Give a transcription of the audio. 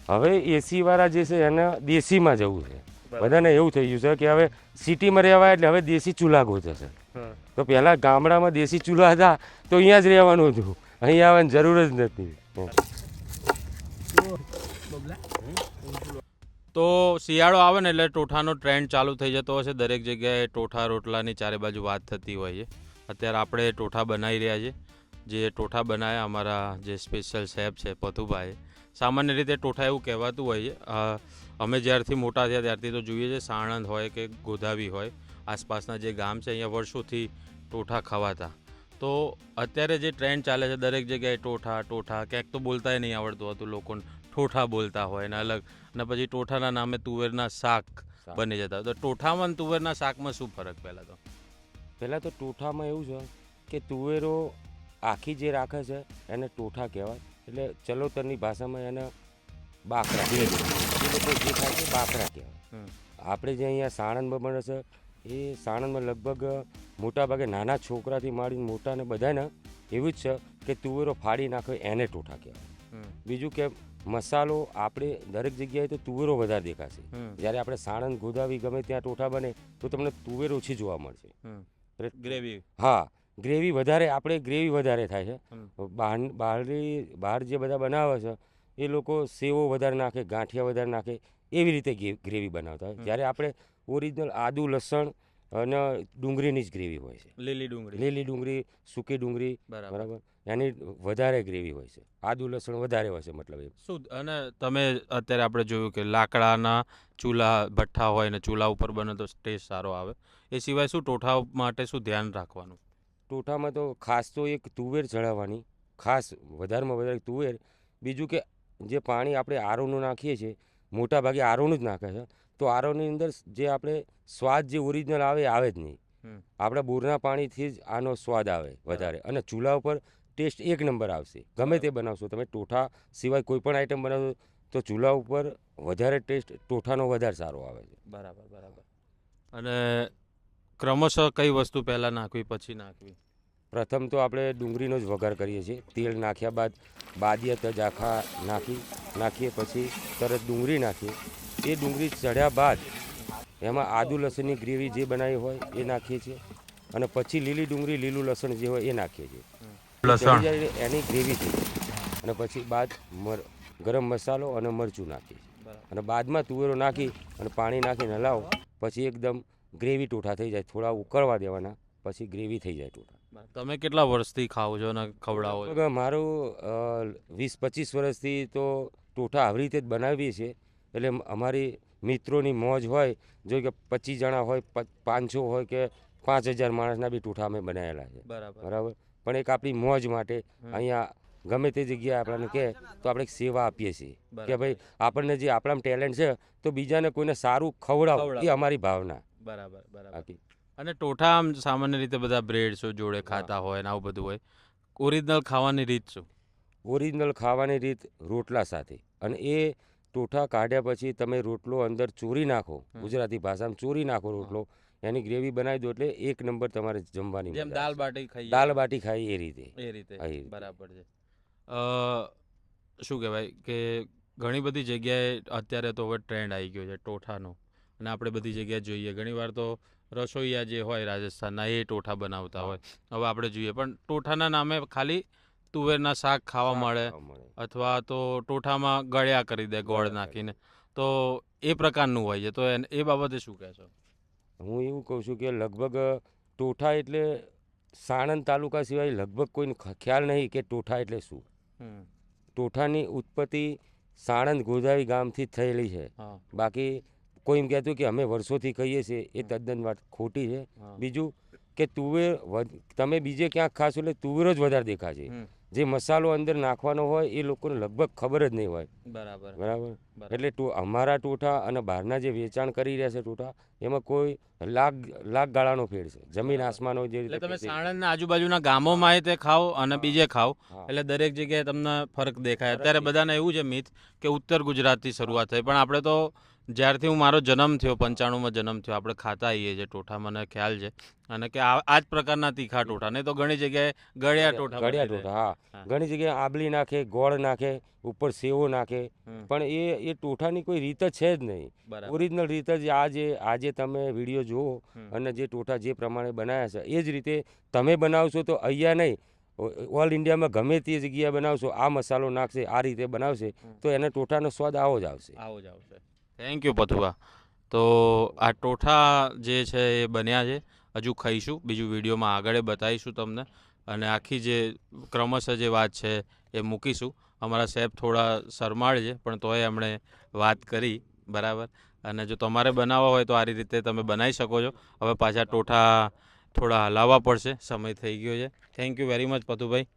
હવે એસી વાળા જે છે એને દેશીમાં જવું છે. બધાને એવું થઈ ગયું છે કે હવે સિટીમાં રહેવાય એટલે હવે દેશી ચૂલા ગોતે છે. તો પહેલાં ગામડામાં દેશી ચૂલા હતા તો અહીંયા જ રહેવાનું હતું, અહીંયા આવવાની જરૂર જ નથી. તો શિયાળો આવે ને એટલે ટોઠાનો ટ્રેન્ડ ચાલુ થઈ જતો હોય છે. દરેક જગ્યાએ ટોઠા રોટલાની ચારે બાજુ વાત થતી હોય છે. અત્યારે આપણે ટોઠા બનાવી રહ્યા છીએ. જે ટોઠા બનાવ્યા અમારા જે સ્પેશિયલ શેફ છે પથુભાઈ. સામાન્ય રીતે ટોઠા એવું કહેવાતું હોય છે. અમે જ્યારથી મોટા થયા ત્યારથી તો જોઈએ છે, સાણંદ હોય કે ગોધાવી હોય, આસપાસના જે ગામ છે અહીંયા વર્ષોથી ટોઠા ખવાતા. તો અત્યારે જે ટ્રેન્ડ ચાલે છે દરેક જગ્યાએ ટોઠા ટોઠા, ક્યાંક તો બોલતાય નહીં આવડતું હતું લોકોને, ઠોઠા બોલતા હોય ને અલગ, અને પછી ટોઠાના નામે તુવેરના શાક બની જતા. તો ટોઠામાં અને તુવેરના શાકમાં શું ફરક? પહેલાં તો ટોઠામાં એવું છે કે તુવેરો આખી જે રાખે છે એને ટોઠા કહેવાય. એટલે ચલોતરની ભાષામાં એને બાકરા, એ લોકો જે ખાય છે બાકરા કહેવાય. આપણે જે અહીંયા સાણંદમાં બને છે એ સાણંદમાં લગભગ મોટાભાગે નાના છોકરાથી માંડીને મોટાને બધાને એવું જ છે કે તુવેરો ફાડી નાખે એને ટોઠા કહેવાય. બીજું કે મસાલો આપણે દરેક જગ્યાએ તો તુવેરો વધારે દેખાશે. જ્યારે આપણે સાણંદ ગોદાવી ગમે ત્યાં ટોઠા બને તો તમને તુવેર ઓછી જોવા મળશે. ગ્રેવી, હા, ગ્રેવી વધારે, આપણે ગ્રેવી વધારે થાય છે. બહાર જે બધા બનાવે છે એ લોકો સેવો વધારે નાખે, ગાંઠિયા વધારે નાખે, એવી રીતે ગ્રેવી બનાવતા હોય. જ્યારે આપણે ઓરિજિનલ આદુ લસણ અને ડુંગળીની જ ગ્રેવી હોય છે. લીલી ડુંગળી, સૂકી ડુંગળી, બરાબર, એની વધારે ગ્રેવી હોય છે. આદુ લસણ વધારે હોય છે, મતલબ એ શું. અને તમે અત્યારે આપણે જોયું કે લાકડાના ચૂલા ભઠ્ઠા હોય ને ચૂલા ઉપર બને તો ટેસ્ટ સારો આવે. એ સિવાય શું ટોઠા માટે શું ધ્યાન રાખવાનું? ટોઠામાં તો ખાસ તો એક તુવેર ચડાવવાની, ખાસ વધારેમાં વધારે તુવેર. બીજું કે જે પાણી આપણે આરોનું નાખીએ છીએ, મોટા ભાગે આરોનું જ નાખે છે. તો આરોની અંદર જે આપણે સ્વાદ જે ઓરિજિનલ આવે એ આવે જ નહીં. આપણે બોરના પાણીથી જ આનો સ્વાદ આવે વધારે. અને ચૂલા ઉપર ટેસ્ટ એક નંબર આવશે. ગમે તે બનાવશો તમે, ટોઠા સિવાય કોઈ પણ આઈટમ બનાવશો તો ચૂલા ઉપર વધારે ટેસ્ટ ટોઠાનો વધારે સારો આવે છે. બરાબર. અને ક્રમશઃ કઈ વસ્તુ પહેલાં નાખવી પછી નાખવી? પ્રથમ તો આપણે ડુંગળીનો જ વઘાર કરીએ છીએ. તેલ નાખ્યા બાદ બાદિયા તજ આખા નાખીએ, પછી તરત ડુંગળી નાખીએ. એ ડુંગળી ચડ્યા બાદ એમાં આદુ લસણની ગ્રેવી જે બનાવી હોય એ નાખીએ છીએ. અને પછી લીલી ડુંગળી, લીલું લસણ જે હોય એ નાખીએ છીએ. ચડી જાય એની ગ્રેવી થઈ જાય. અને પછી બાદ ગરમ મસાલો અને મરચું નાખીએ છીએ. અને બાદમાં તુવેરો નાખી અને પાણી નાખીને હલાવો. પછી એકદમ ગ્રેવી ટોઠા થઈ જાય. થોડા ઉકળવા દેવાના, પછી ગ્રેવી થઈ જાય ટોઠા. તમે કેટલા વર્ષથી ખાઓ છો અને ખવડાવો છો? મારું 20-25 વર્ષથી તો ટોઠા આવી રીતે જ બનાવીએ છીએ. એટલે અમારી મિત્રોની મોજ હોય, જો કે 25 જણા હોય, 500 હોય કે 5000 માણસના બી ટોઠા અમે બનાવેલા છે. બરાબર. પણ એક આપણી મોજ માટે અહીંયા ગમે તે જગ્યાએ આપણને કહે તો આપણે સેવા આપીએ છીએ કે ભાઈ આપણને જે આપણામાં ટેલેન્ટ છે તો બીજાને કોઈને સારું ખવડાવો, એ અમારી ભાવના. બરાબર. અને ટોઠા આમ સામાન્ય રીતે બધા બ્રેડ શું જોડે ખાતા હોય ને આવું બધું હોય. ઓરિજિનલ ખાવાની રીત શું? ઓરિજિનલ ખાવાની રીત રોટલા સાથે. અને એ ટોઠા કાઢ્યા પછી તમે રોટલો અંદર ચોરી નાખો, ગુજરાતી ભાષામાં ચોરી નાખો રોટલો, એની ગ્રેવી બનાવી દો એટલે એક નંબર તમારે જમવાની. જેમ દાલ બાટી ખાઈ એ રીતે. બરાબર છે. શું કહેવાય કે ઘણી બધી જગ્યાએ અત્યારે તો હવે ટ્રેન્ડ આવી ગયો છે ટોઠાનો. અને આપણે બધી જગ્યાએ જોઈએ, ઘણીવાર તો રસોઈયા જે હોય રાજસ્થાનના એ ટોઠા બનાવતા હોય. હવે આપણે જોઈએ પણ ટોઠાના નામે ખાલી તુવેરના શાક ખાવા મળે, અથવા તો ટોઠામાં ગળ્યા કરી દે ગોળ નાખીને. તો એ પ્રકારનું હોય છે. તો એ બાબતે શું કહેશો? હું એવું કહું છું કે લગભગ ટોઠા એટલે સાણંદ તાલુકા સિવાય લગભગ કોઈને ખ્યાલ નહીં કે ટોઠા એટલે શું. ટોઠાની ઉત્પત્તિ સાણંદ ગોધાવી ગામથી જ થયેલી છે. બાકી કોઈ એમ કહેતું કે અમે વર્ષોથી કહીએ છીએ એ તદ્દન વાત ખોટી છે. બીજું કે તુવેર તમે બીજે ક્યાંક ખાશો એટલે તુવેરો જ વધારે દેખાશે. જે મસાલો અંદર નાખવાનો હોય એ લોકોને લગભગ ખબર જ નહીં હોય. બરાબર. એટલે અમારા ટોઠા અને બહારના જે વેચાણ કરી રહ્યા છે ટોઠા, એમાં કોઈ લાખ ગાળાનો ફેર છે, જમીન આસમાનો. જે રીતે તમે સાણંદના આજુબાજુના ગામોમાં તે ખાઓ અને બીજે ખાઓ એટલે દરેક જગ્યાએ તમને ફરક દેખાય. અત્યારે બધાને એવું છે મિથ કે ઉત્તર ગુજરાતથી શરૂઆત થઈ, પણ આપણે તો જ્યારથી હું મારો જન્મ થયો 95માં જન્મ થયો આપણે ખાતા આવીએ છીએ ટોઠા, મને ખ્યાલ છે. અને કે આ જ પ્રકારના તીખા ટોઠા, નહીં તો ઘણી જગ્યાએ ગળ્યા ટોઠા ગળ્યા બનાવી દે. ટોઠા, હા. હા. ઘણી જગ્યાએ આંબલી નાખે, ગોળ નાખે, ઉપર સેવો નાખે, હમ. પણ એ ટોઠાની કોઈ રીત જ છે જ નહીં. બરાબર. ઓરિજિનલ રીત જ આજે તમે વિડીયો જુઓ હમ. અને જે ટોઠા જે પ્રમાણે બનાવ્યા છે એ જ રીતે તમે બનાવશો તો અહીંયા નહીં, ઓલ ઇન્ડિયામાં ગમે તે જગ્યાએ બનાવશો, આ મસાલો નાખશે, આ રીતે બનાવશે તો એના ટોઠાનો સ્વાદ આવો જ આવશે. આવો જ આવશે. Thank you Pathubha. તો આ ટોઠા જે છે એ બન્યા છે, હજુ ખાઈશું, બીજું વિડીયોમાં આગળ બતાવીશું તમને, અને આખી જે ક્રમશઃ જે વાત છે એ મૂકીશું. અમારા સાહેબ થોડા શરમાળ છે પણ તોય એમણે વાત કરી, બરાબર. અને જો તમારે બનાવવા હોય તો આ રીતે તમે બનાવી શકો છો. હવે પાછા ટોઠા થોડા હલાવવા પડશે, સમય થઈ ગયો છે. Thank you very much Pathubhai.